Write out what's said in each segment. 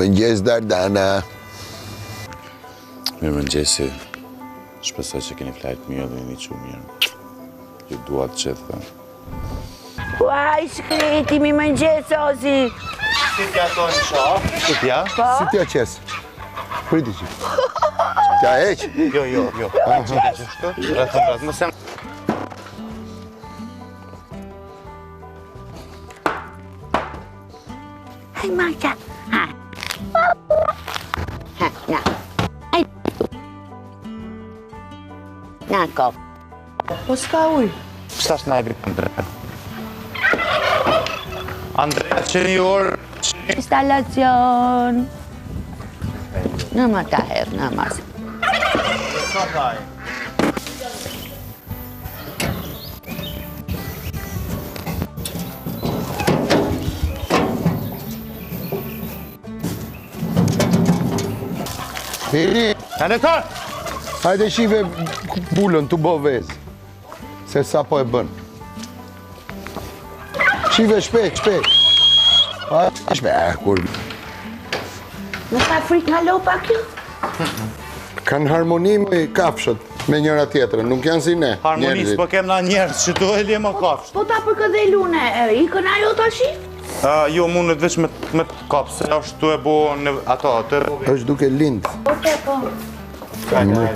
Mirëmëngjes Dardana. Mirëmëngjesi. Shpresoj që keni flajt mirë dhe jeni shumë mirë. Ju dua të qetë. Uaj, shkreti, mirëmëngjes, Ozi. Si t'ja tonë shaf? Si t'ja? Si t'ja qes? Priti që. T'ja heq? Jo. Rëthëm, mësem. Hej, Marta. Ha. Na. Hej. Na, kop. Po s'ka uj? Qëta është najbi Andrea? Andrea, që një orë? Instalacion. Në më ta herë, në mas. Sa taj? Hiri, Senator! hajde shive bullën të bo vezë. Se sa po e bën. Shive shpejt. Kur Në ka frik nga lopa kjo? kanë harmoni me kafshët me njëra tjetrën, nuk janë si ne. Harmonisë, po kem na njerës që do e lje më kafshë. Po ta për këtë lune, i kën ajo të shif? Jo, mundet veç me kapë, se është tu e bo ato, të e bo. Është duke lindë. Po. Hajde.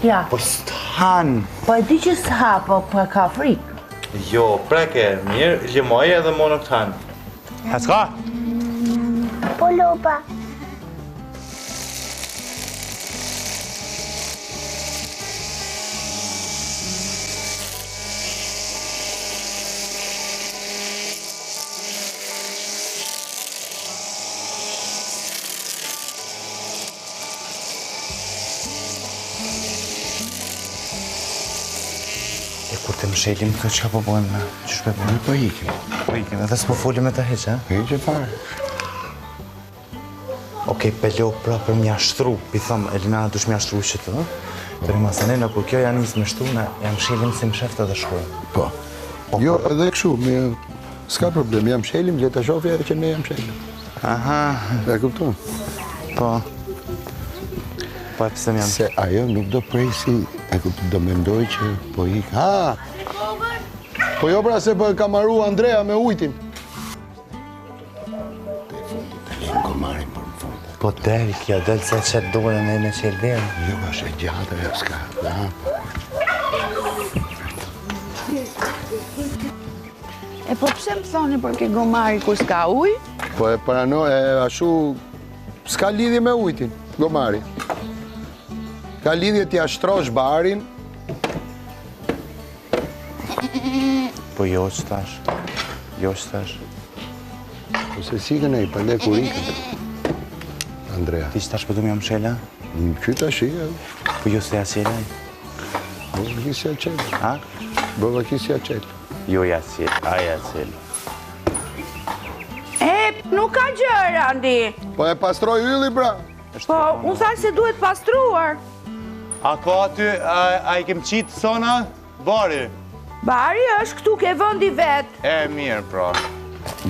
Ja, Po s'han. po e di që s'ha, po ka frik. Jo, preke, mirë, ljemoje edhe monë të han. Ha s'ka? Po lopa. Kur të më shelim, këtë që ka po bojmë, që shpe bojmë? Po ikim. Po ikim, edhe s'po folim me të heqë, ha? Heqe fare. Okej, Peleo, pra për mjashtru, pi thëmë, Elinana dush mjashtru që të, për i masanena, kur kjo janë njësë me shtu, na jam shelim si më sheftë edhe shkojmë. Po. Jo, edhe këshu, s'ka problem, jam shelim, le të shofja që ne jam shelim. Aha, E kupton? po. Po e pëse jam. Se ajo nuk do prej si, e kupton, do mendoj që po ik. Ha! Po jo pra se po e ka maru Andrea me ujtin. Po del, kjo del se qëtë dole në e me qelë verë. Jo, është e gjatë, e s'ka. E po pse më thoni për ke gomari kur s'ka uj? Po e parano, ashu, s'ka lidhje me ujtin, gomari. Ka lidhje t'ja shtrosh barin. Po jo që tash. Po se sikën e i përle kur ikën. Andrea. Ti që tash për du m'jam shela? Qyta shia. Po jo se ja qela? Bëva kisja qelë. Ha? Bëva kisja qelë. Jo ja qela, a ja qela. Nuk ka gjërë, Andi. Po e pastroj ylli, pra. Po, unë thaj se duhet pastruar. A ka aty, a i kem qitë sona? Bari? Bari është këtu ke vëndi vetë. E, mirë, pra.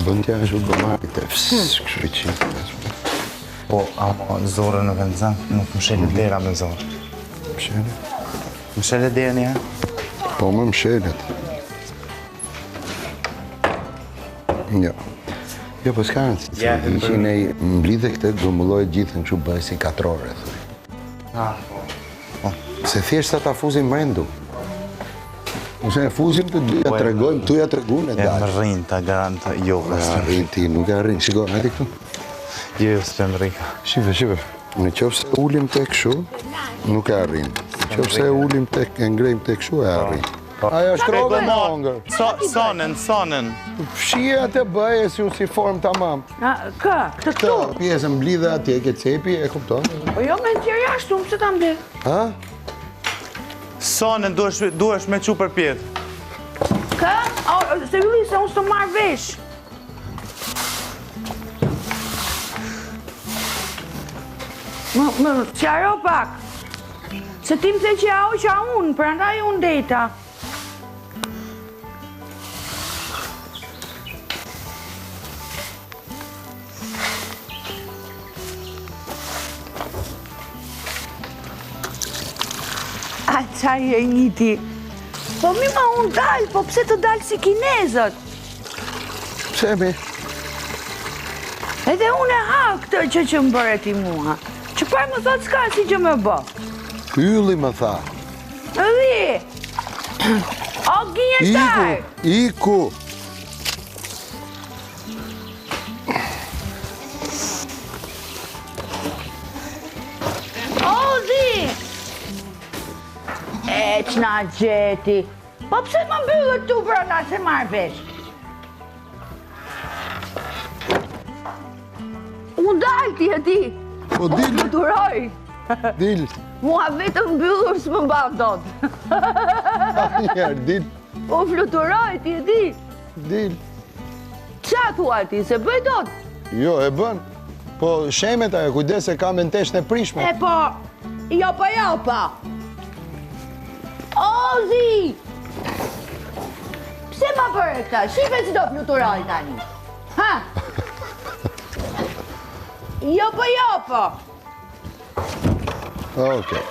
Bën t'ja është gomari të kështu i qitë. Po, amo, zorë në vendzanë, nuk më shele dera me zorë. Mshele? Më shele dera një? Po më mshelet. Jo. Jo, po s'ka rëndë. Ja, Ishin e mblidhe këtë, grumullojë gjithë në kështu bëjë si katrore, thuj. Po. Se thjesht ta fuzim mrendu. Ose e fuzim të dyja tregojmë, tu ja tregun e E më dalë. rrinë ta garanta, jo. Rrinë ti, nuk e rrinë. Shiko, hajde këtu. Jo, s'pe më rrika. Shive. Në qofë se ullim të këshu, nuk e arrinë. Në qofë se ullim të ngrejmë të këshu, e arrinë. Aja shtrove në hongër. Sonen. Fshie atë bëje si unë si formë tamam. Këtë këtu. Këtë pjesën mblidhe atje, ke cepi, e kupton? Po jo me në tjerë jashtu, më se ta mbledh. Ha? Sonen duesh me qu për pjetë. Se ju se unë së marrë vesh. Më qaro pak. Se ti më the që ja o qa unë, për andaj unë deta. qa je njiti. Po mi ma unë dalë, po pse të dalë si kinezët? Pse mi? Edhe unë e ha këtë që më bërë ti mua. Që parë më thotë s'ka si që më bë. Ylli më tha. Edhe, o gjenjështar. Iku. E qna gjeti. Po pse më mbyllët tu brana se marrë vesh? Unë dalë ti e ti. Po dil. Fluturoj. Dil. Mua vetëm mbyllur s'më mbav dot. Njerë, dil. Po fluturoj ti e ti. Dil. Qa thua ti, se bëj dot? Jo, e bën. Po shemet ajo, kujdes se kam në tesh në prishme. E po, jo pa. Ozi! Pse ma bërë këta? Shife si do fluturoj tani. Ha? Jo po. Okej.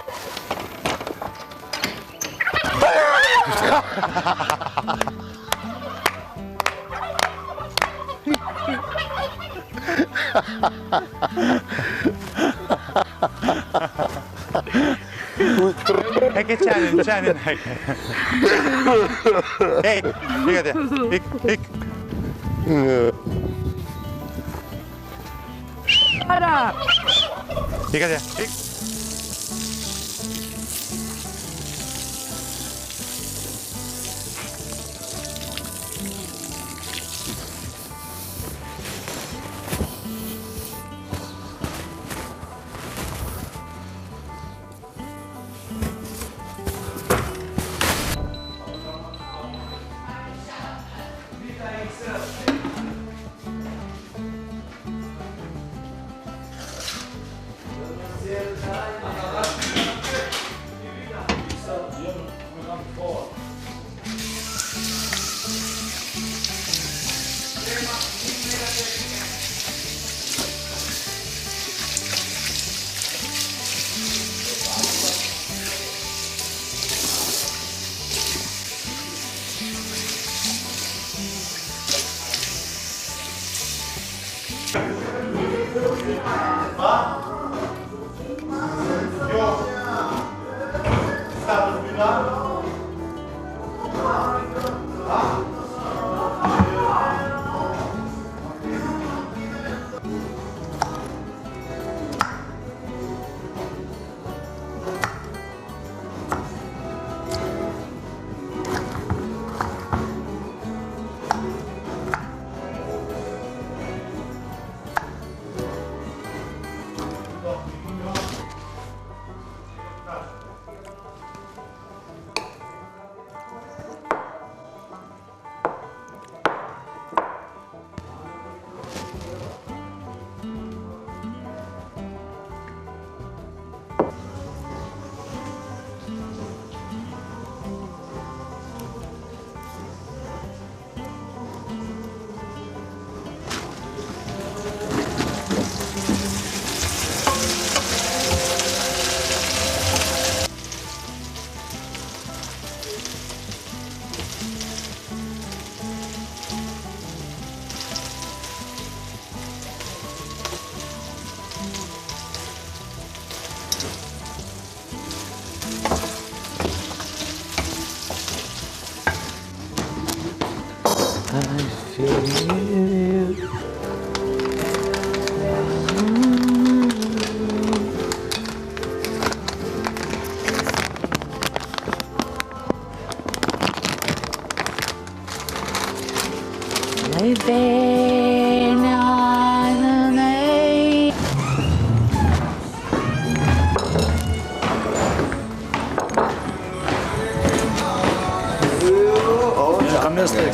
E ke qanin. Hej, ik atje. Ik. Ara! Ik atje. Ik.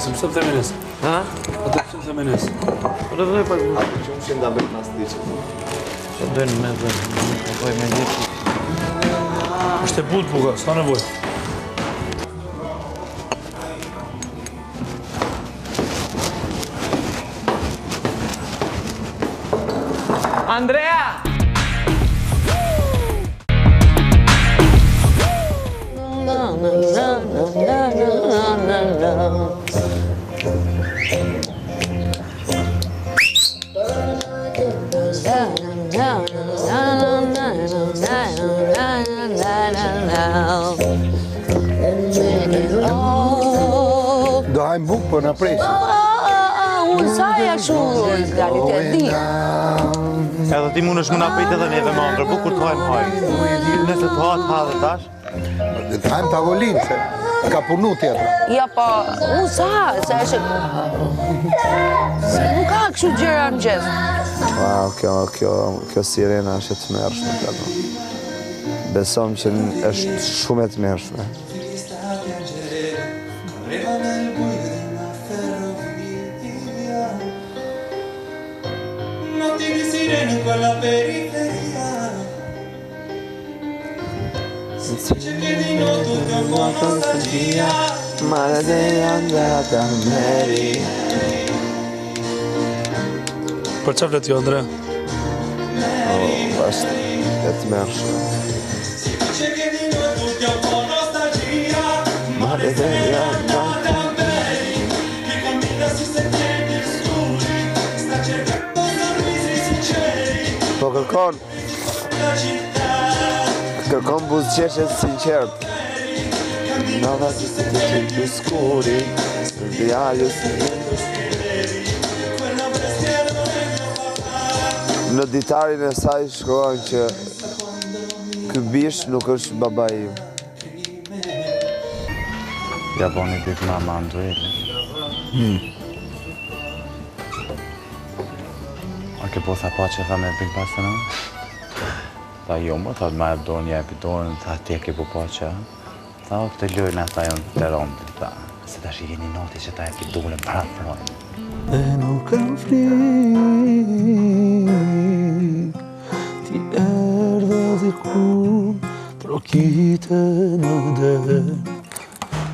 Më sëmë themenis. Ha? Atë pësëm themenis. Atë dhe pak më. Atë që më shenë da bëjt në stiqë. Që dojnë me dojnë. Në pojë me gjithë. Është e butë buka, s'ka nevoj. Andrea! Do hajmë bukë, po në presim. Unë sa ja shumë gali të di. Edhe ti mund është më napit edhe neve më ndër, bukur të hajmë hajmë. Nëse të ha dhe tash. Të hajmë tavolinë, se ka punu tjetër. Ja, po, unë sa është... Se nuk ka kështu gjëra në gjithë. Wow, kjo sirena është e të mërshme. Besom që është shumë e të mërshme. Për çfarë flet ju, Andre? Është e të mërshme. Po kërkon buzëqeshe sinqert. Nava që të të skuri, djalës. Në ditarin e saj shkruan që ky bish nuk është baba im. Ja boni dik mama Andrejli. A ke po tha pa që tha me big pasën a? Tha jo më, tha ma e dorën, ja e pidorën, tha ti e ke po pa që a? Tha o këtë lojnë ata jonë të rondë, tha. Se ta shi jeni noti që ta e pidorën pra frojnë. Dhe nuk kam frik, ti erdhe dhe ku trokite në der.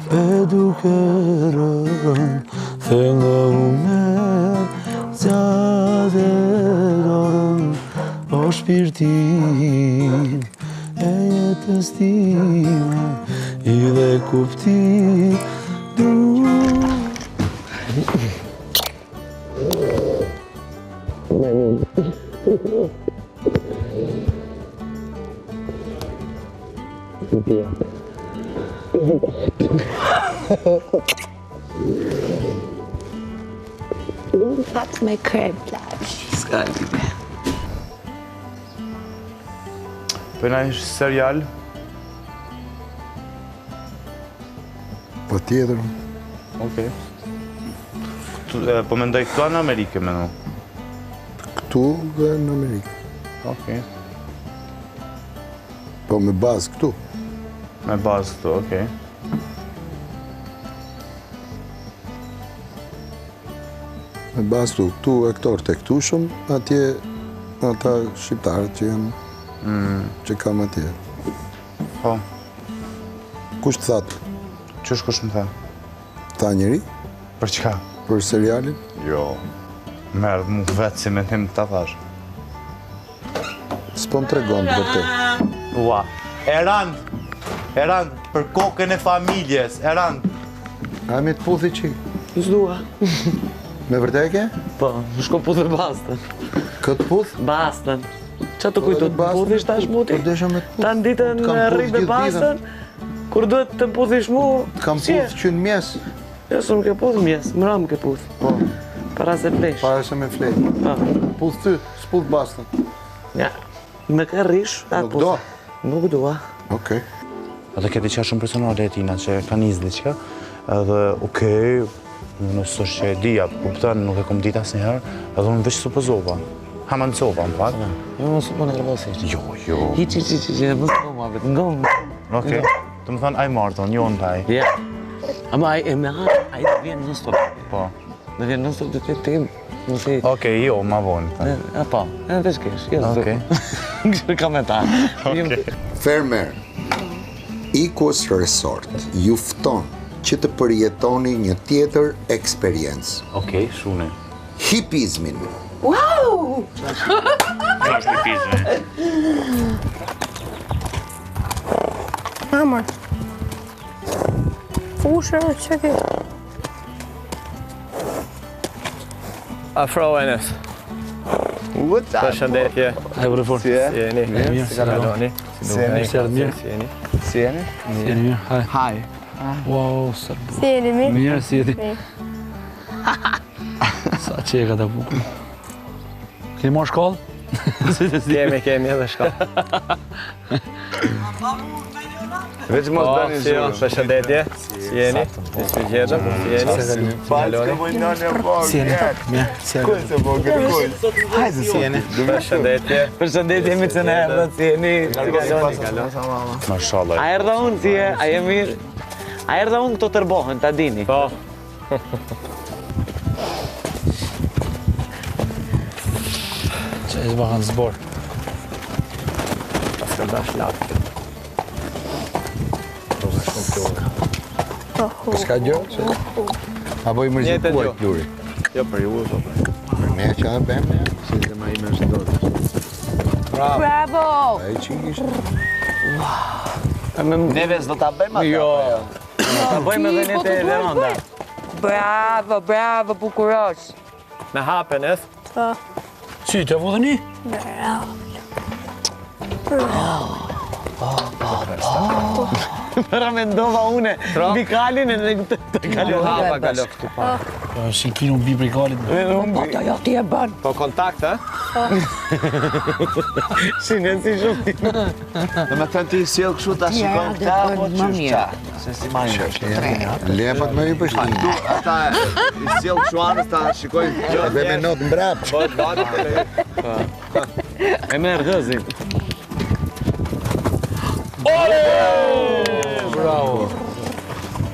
E duke rën, the nga umer, zjade dorën, o shpirtin e jetës time, i dhe kuptim du. Unë fatë me krem plash. S'ka libe. Përna ishë serial? Po tjetër. Okej. Po mendoj këtu në Amerikë, me në? Këtu dhe në Amerikë. Okej. Po me bazë këtu. Me bazë këtu, okej. Me bazë këtu, këtu aktorë të këtu shumë, atje ata shqiptarët që janë, që kam atje. Po, Kush të thatë? qësh kush më tha? Tha njëri? Për çka? Për serialin? Jo. Merë mu vetë si me tim të thash. S'po më tregon të vërtet. Ua. Erand, për kokën e familjes, Erand. A me të puthi që? S'dua. Me vërtet e ke? Po, më shko puthë bastën. Këtë puth? Bastën. Qa të kujtu, të puthish tash muti? Po desha me të puth. Ta në ditën T'kam puth rribe gjithë bastën, kur duhet të puthish mu... T'kam puth që në mjes. Jo, së më ke puth mjes, mëra më ke puth. Po, Para se flesh. para se me flet. Po, Puth ty, s'puth bastën. ja. Me ka rish, atë Nuk puth. do? Nuk dua. Okej. Edhe ke diqa shumë personale e tina që ka njës diqka. Edhe, okej, nësë është që e dija, kuptan, nuk e kom dit asë njëherë, edhe unë veç supozova. Hamancova, më pak. Jo, më supone kërëvosisht. Jo, jo. Hiqi, më s'ko ma vetë, ngom. Okej, të më thënë, aj Marton, jo në taj. Ja. Ama ai e me ha, ai të vjen në stop. Po. Dhe vjen në stop të të tim. Nëse... Okej, jo, ma vonë. Po, e veç kesh. Okej. Kështë komentar. Fermer, Equus Resort ju fton që të përjetoni një tjetër eksperiencë. Okej, shune. Hipizmin. Wow! Qa është lipizme? Amor. Fushë, që ke? Afro Enes. Përshëndetje. E vërë fort. Si jeni? Mirë, Si kaloni? Mirë, Si jeni? Si jeni? Si jeni mirë? Haj. Haj. Wow, sërbu. Si jeni mi? Mirë, si jeti? Sa qeka të bukur. Keni marrë shkollë? Kemi edhe shkollë. Veç mos bëni zhurë. Përshëndetje. Si jeni? Si gjetëm? Si jeni? Si jeni? Mirë, si jeni? Hajde si jeni. Përshëndetje. Përshëndetje mi të në erdhët, si jeni. Mashallah. A erdha unë si e? A je mirë? A erdha unë këto tërbohen, ta dini? Po. Që e zbakan zbor. S'ka gjë? Apo i mërzikuaj Luri? Jo, për ju, po. Për ne që edhe bëmë? Si të ma ime është dorë. Bravo! A i që ishtë? Neve s'do t'a bëjmë atë? Jo. Ta bëjmë edhe një të Veronda. Bravo, bravo, bukurosh. Me hapen, es? Si, të vodhëni? Përa me ndova une, mbi kalin e në të kalin hapa kalo. Shin kinu bi prej kalit. Ta jo ti e bën. Po kontakt, ha? Shinen si shumë. Në me të ti sjell kështu ta shikon këta, po më mirë. Se si ma ime. Lepat me i përshtinë. Ata i sjell kështu anës ta shikojnë. Dhe me notë mbrapë. Po, dati. E merë gëzin. Bravo.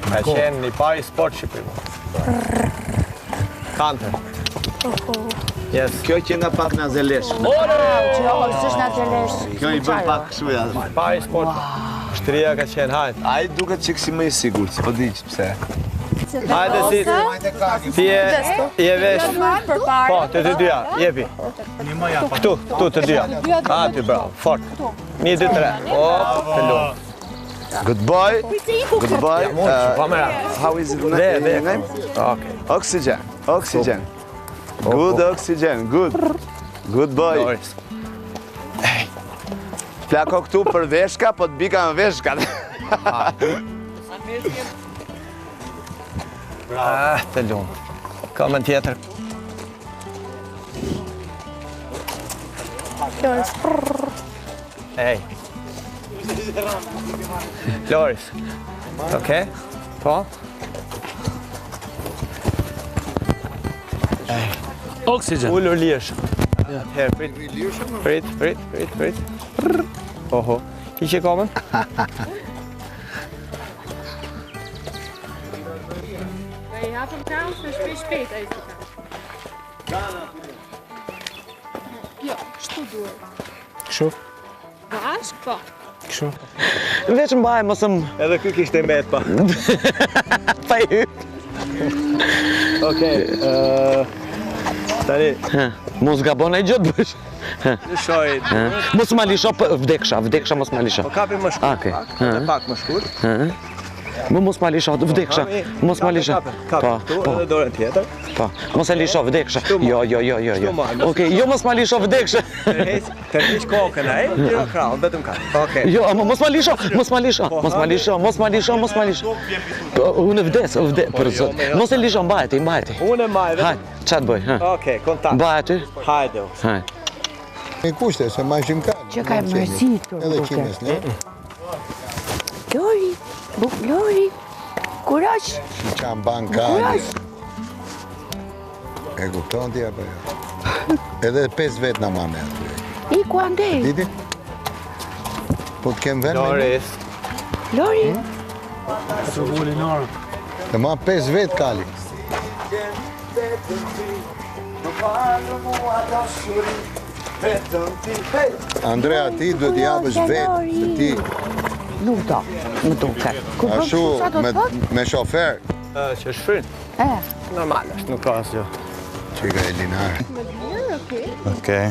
Ka qenë një pari sport Shqipëri. Kante. Yes. Kjo që nga pak nga zelesh. S'është na zelesh. Kjo i bën pak kështu ja. Pari sport. Shtëria ka qenë hajt. Ai duket çik si më i sigurt, po di pse. Hajde si. Ti je vesh. Po, të dyja, jepi. Këtu të dyja. Aty, bravo, fort. 1, 2, 3. O, të lumë. Good boy. Good boy. Kamera. How is it There. name? Okay. Oxygen. Oxygen. Good oxygen. Good. Good boy. Doris. Flako këtu për veshka, po të bika në veshkat. Të lumë. Kamën tjetër. Ej. Loris. Okej? Po? Oxygen. Ullur lirshëm. Herë, prit. Oho. Hiqe kamën? I hapëm kam se shpejt ai të kam. Jo, shtu duhet. Kështu? Bashk, po. Kështu? Veç mbaj, mosëm... Edhe ky kishte mbet pa. Pa i hyp. Okej. Tani... Mos gabon e gjot bësh. Lëshoj. Mos ma lisho për vdeksha mos ma lisho. Po kapi më shkurt. Okej. Pak më shkurt. Më mos ma lisho, vdeksha. Mos ma lisho. Kapi këtu edhe dorën tjetër. Po, mos e lisho, vdeksha. Jo. Okej, jo mos ma lisho, vdeksha. Tërhiq kokën ai, tira krahun, vetëm kaq. Okej. Jo, ama mos ma lisho. Unë vdes, për zot. Mos e lisho, mbajti. Unë mbaj vetëm. Hajde, çat bëj, ha. Okej, kontakt. Mbajti. Hajde. Hajde. Me kushte, se ma ishim ka. Që ka mërzitur. Edhe qimes, ne? Lori, Lori, kurash. Që qanë bankari. E kupton ti apo jo? Edhe 5 vetë në mane aty. I ku andej? Diti? Po të kem vend me Loris. Lori, Të vulinarë. Të ma 5 vetë kali. Andrea, ti duhet i japësh vetë, se ti nuk do, më duket. Kur bëm ashtu kështu, sa do të thot? me shofer, Që shfryn. Normal është, nuk ka asgjë. që i ka Elinare. Me mirë, okej. Okej.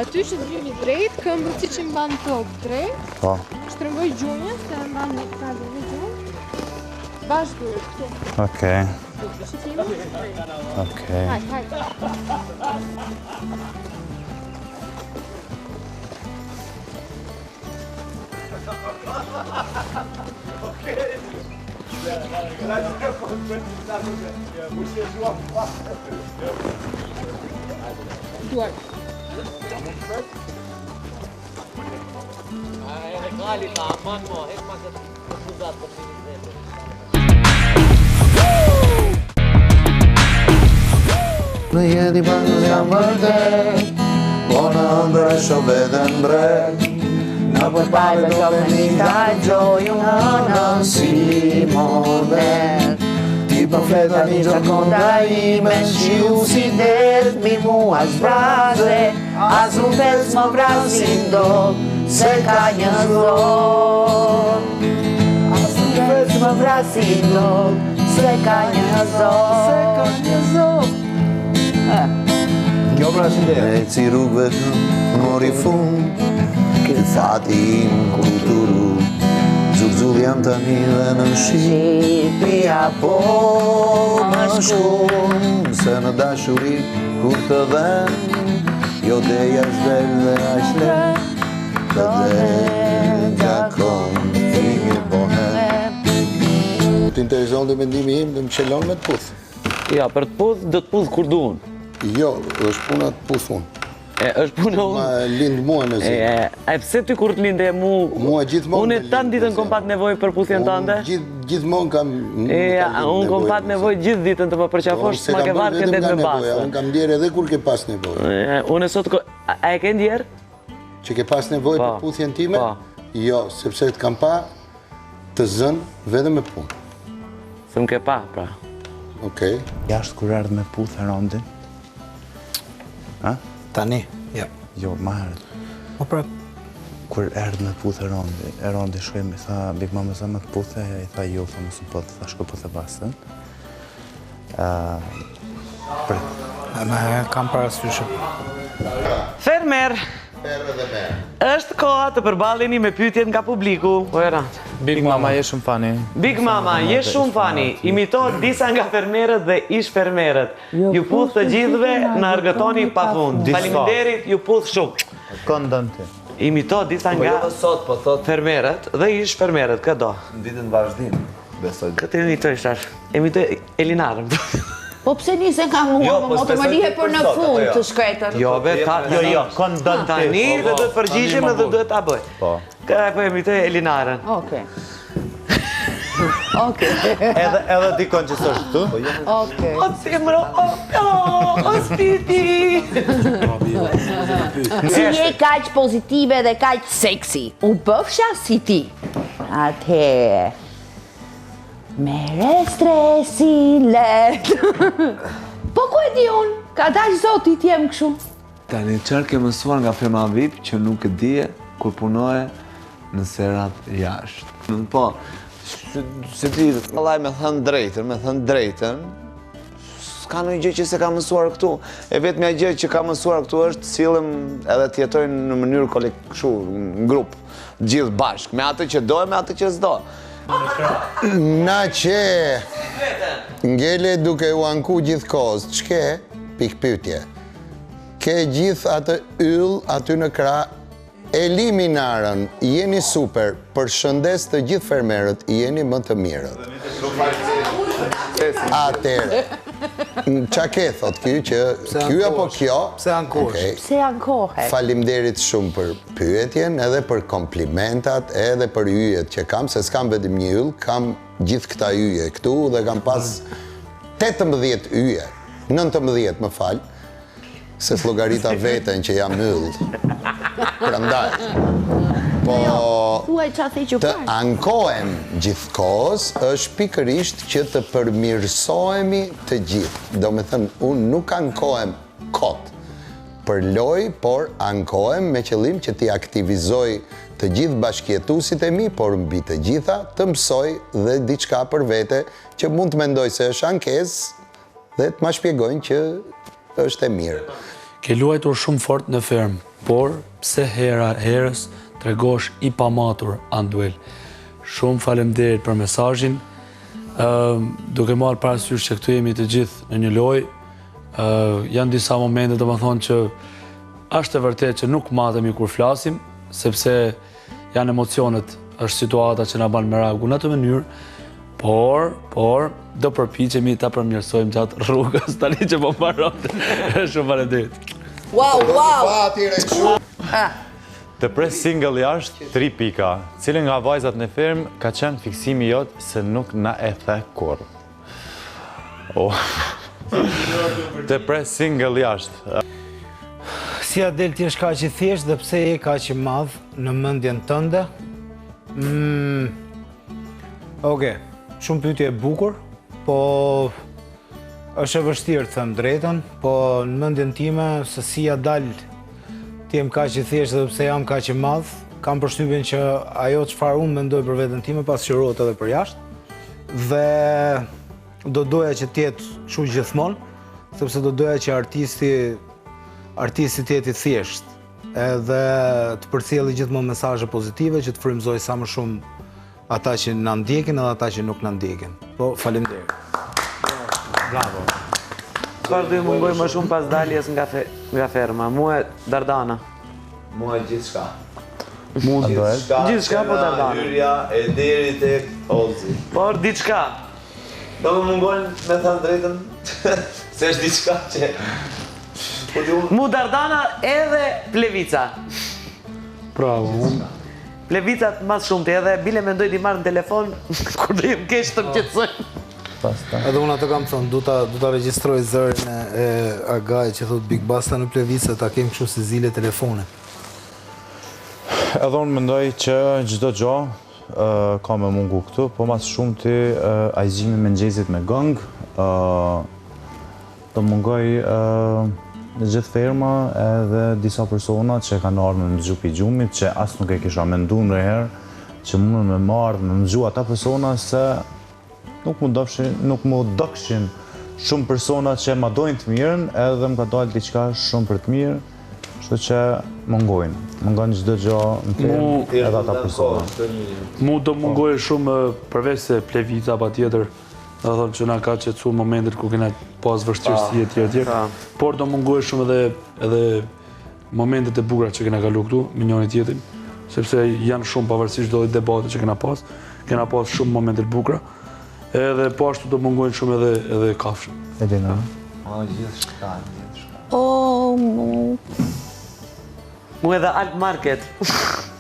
Aty që të vini drejt, këmbët si që mban tokë drejt. Po. Shtrëngoj gjunjën, se mban në kalë në gjunë. Bashkë duhet, këtu. Okej. Që t'jemi drejt. Okej. Hajde. Në jeti pa në jam vërtet, po në ndresho veten bret. Në përpajve do me një taj gjoju në si model. Ti për fleta një gjakonda ime, shiu si det, mi mua zbraze, as nuk ves më vrasin do, se ka një zot. As nuk ves më vrasin do, se ka një zot. Kjo pra si dhe? E ci rrugve të mori fund, këtë fati im kulturu, Zurzull jam tani dhe në Shqipia, po më shkun, se në dashuri kur të dhen, jo deja s'del dhe ashtë, të dhen gjakon, fimi bohen. Të intereson dhe mendimi im dhe më qelon me të puth. Ja, për të puth, do të puth kur duhen. Jo, është puna të puth unë. është puna unë. Ma lindë mua në zi. E pse ty kur të linde Mua gjithmonë. Unë e tanë ditën kom pat nevojë për puthjen tënde. Gjithmonë kam. Unë kom pat nevojë gjithë ditën të më përqafosh, s'ma ke varë këtë detë me bastë. Unë kam ndjerë edhe kur ke pas nevojë. Unë sot, a e ke ndjerë? Që ke pas nevojë për puthjen time? Jo, sepse të kam pa të zënë vetëm me punë. Se më ke pa, pra. Okej. Jashtë kur erdhë me puthë e rondin? Ha? Tani, ja. Jo, ma herët. O pra... Kur erdhë me puthë e rondi shkojmë, i tha, Big Mama sa me të puthë, i tha jo, tha mësë po të tha shko puthë e bastën. Me kam parasyshë. Fermer! Është koha të përballeni me pyetjet nga publiku. Po e rat. Big Mama, je shumë fani. Big Mama, je shumë fani. Imito disa nga fermerët dhe ish fermerët. Ju puth të gjithëve, në argëtoni pafund. Faleminderit, ju puth shumë. Këndën ti. Imito disa nga fermerët dhe ish fermerët, këdo. Në ditën vazhdim, besoj. Këtë imitoj shash. Imitoj Elinarën. Po pse nise nga mua, më të më lihe për në fund të shkretër. Jo, be, këndën ti. Tani dhe do të përgjishim dhe duhet ta bëj. Po. Këra po imitoj Elinarën. Okej. Okej. Edhe ti kënë që sështë tu? Okej. O zemro, o spiti. Si je kaq pozitive dhe kaq seksi, u bëfsha si ti. Atëherë, mere stresin let. Po ku e di unë? Ka dash zoti t'jem këshu. Tani qërë ke mësuar nga firma VIP që nuk e dije kur punoje në serat jashtë. Po, se ti, vallaj me thënë drejtën, s'ka në gjë që se ka mësuar këtu. E vetëmja gjë që ka mësuar këtu është cilëm edhe t'jetojnë në mënyrë kolektishu, në grupë, gjithë bashkë, me atë që do e me atë që s'do. Na që ngele duke u anku gjithë kozë, qke? Pik pytje. Ke gjithë atë yll aty në krah, eliminarën, jeni super, për shëndes të gjithë fermerët, jeni më të mirët. Atere, qa ke thot kjo që kjo apo kjo? Pse ankohesh? Pse ankohet? Faleminderit shumë për pyetjen, edhe për komplimentat, edhe për yjet që kam, se s'kam vetëm një yll, kam gjithë këta yje këtu dhe kam pas 18 yje, 19 më falë, se s'logarita veten që jam yll. Prandaj, po të ankohem gjithkohës është pikërisht që të përmirësohemi të gjithë. Do me thënë, unë nuk ankohem kot për loj, por ankohem me qëllim që t'i aktivizoj të gjithë bashkjetusit e mi, por mbi të gjitha të mësoj dhe diçka për vete që mund të mendoj se është ankesë dhe të ma shpjegojnë që është e mirë. Ke luajtur shumë fort në fermë, por pse herës tregosh i pamatur Anduel. Shumë faleminderit për mesazhin. Duke marrë parasysh që këtu jemi të gjithë në një lojë, janë disa momente domethënë që është e vërtetë që nuk matemi kur flasim, sepse janë emocionet është situata që na bën merak në atë mënyrë, por do përpiqemi ta përmirësojmë gjatë rrugës tani që po mbaron. Shumë faleminderit. Wow. Të pres single jashtë 3 pika. Cilën nga vajzat në film ka qenë fiksimi jot se nuk na e the kurr? Të pres single jashtë. Si Adel ti është kaq i thjeshtë dhe pse je kaq i madh në mendjen tënde? Okej, shumë pyetje e bukur, po është e vështirë të them drejtën, po në mendjen time se si ja dal ti jem kaq i thjeshtë dhe pse jam kaq i madh, kam përshtypjen që ajo çfarë unë mendoj për veten time pasqyrohet edhe për jashtë dhe do doja që të jetë kështu gjithmonë, sepse do doja që artisti të jetë i thjeshtë, edhe të përcjellë gjithmonë mesazhe pozitive që të frymëzoj sa më shumë ata që na ndjekin edhe ata që nuk na ndjekin. Po, faleminderit. Bravo. Çfarë do të mungoj më shumë pas daljes nga ferma? Mua Dardana. Mua gjithçka. Gjithçka po Dardana. Hyrja e deri tek Olzi. Por diçka. Do më mungojnë me thënë drejtën, se është diçka që... Mu Dardana edhe Plevica. Bravo. Plevicat mas shumë të edhe bile mendoj t'i marrë në telefon kur do jem keq të më qetësoj. Edhe unë atë kam thënë, du ta regjistroj zërin e Agaj që thot Big Basta në Plevica ta kem kështu si zile telefone. Edhe unë mendoj që çdo gjë ka me mungu këtu, po mas shumë ti ajgjimi me nxezit me gëng, do mungoj në gjithë ferma edhe disa persona që kanë ardhur në xhupi i gjumit, që as nuk e kisha menduar ndonjëherë që mund me marrë në xhu ata persona se nuk mu dokshin shumë persona që ma dojnë të mirën edhe më ka dalë diçka shumë për të mirë, kështu që mungon çdo gjë në fermë edhe ata persona. Mu do mungoj shumë përveç se Plevica patjetër, dhe thonë që na ka qetësu momentet ku kena pas vështirësi e tjera, por do mungoj shumë edhe momentet e bukura që kena kalu këtu me njëri tjetrin, sepse janë shumë pavarësisht çdo debate që kena pas shumë momente të bukura, edhe po ashtu do mungojnë shumë edhe kafshë. Edina. Gjithçka. Mu edhe Alt Market,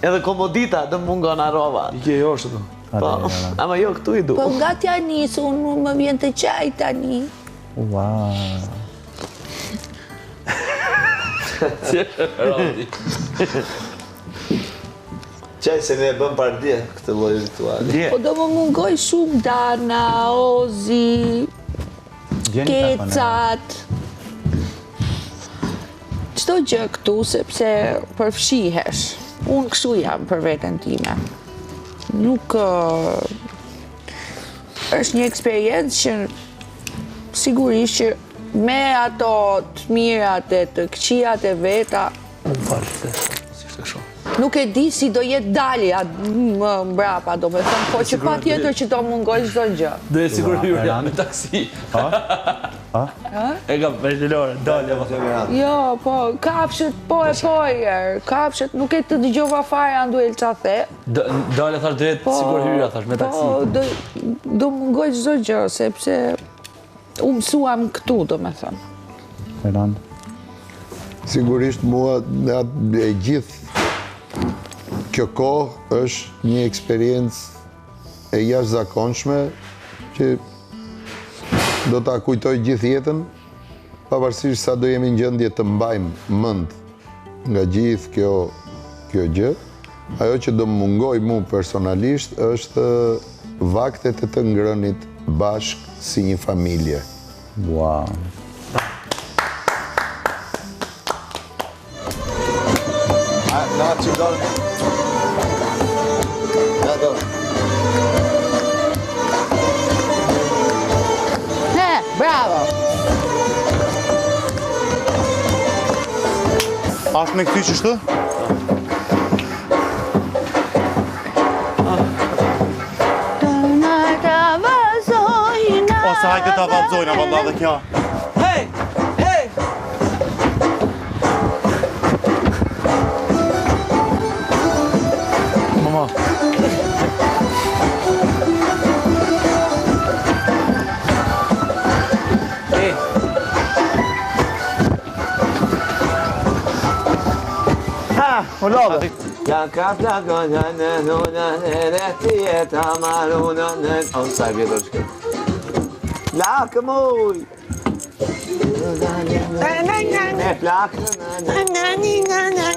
edhe Komodita do mungon arrova. I ke jashtë ato. Po, ama jo këtu i du. Po nga t'ja nisë, unë më vjen të qaj tani. Wow. Qaj se ne e bëm pardje këtë lloj rituali. Po do më mungoj shumë Dana, Ozi, Kecat. Çdo gjë këtu sepse përfshihesh. Unë kështu jam për veten time. Nuk është një eksperiencë që sigurisht që me ato të mirat e të këqijat e veta nuk e di si do jetë dalja më mbrapa, do me thëmë, po që pa tjetër që do mungoj çdo gjë. Do e sigur hyrja me taksi. E ka vazhdolore, dalja më thëmë. Jo, po, kafshët po kafshët nuk e të dëgjova fare Anduel qa the. Dalja thash drejt, sigur hyrja thash me taksi. Po, do mungoj çdo gjë, sepse u mësuam këtu, do me thëmë. Fernand. Sigurisht mua e gjithë kjo kohë është një eksperiencë e jashtëzakonshme që do ta kujtoj gjithë jetën, pavarësisht sa do jemi në gjendje të mbajmë mend nga gjithë kjo gjë. Ajo që do më mungoj mu personalisht është vaktet e të ngrënit bashkë si një familje. Wow. Na që dorë. Na dorë. Bravo! Ashtë me këty qështu? Ose hajtë të valzojnë, valla dhe kja. Hej! Hej! Mama. lodhe. Ja ka plakon në nunën e retjet amarunën në... O, sa i vjetër shkë. Plakë muj! Me plakë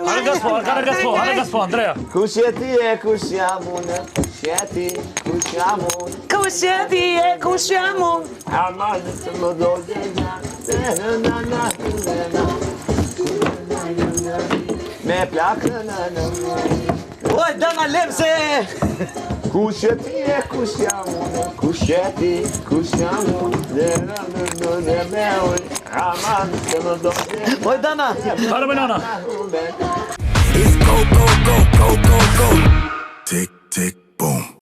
Hale gaspo, Andrea. Kush je ti e kush jam unë, kush je ti, kush jam unë. Kush je ti e kush jam unë. Amarë të më dojë me plakë Oj, dama lepse! Kush je ti e kush jam unë, kush je ti, kush jam unë. Dhe me unë, amarë të më dojë Oj, dama! Hale banana. It's go, go, go, go, go, go. Tick, tick, boom.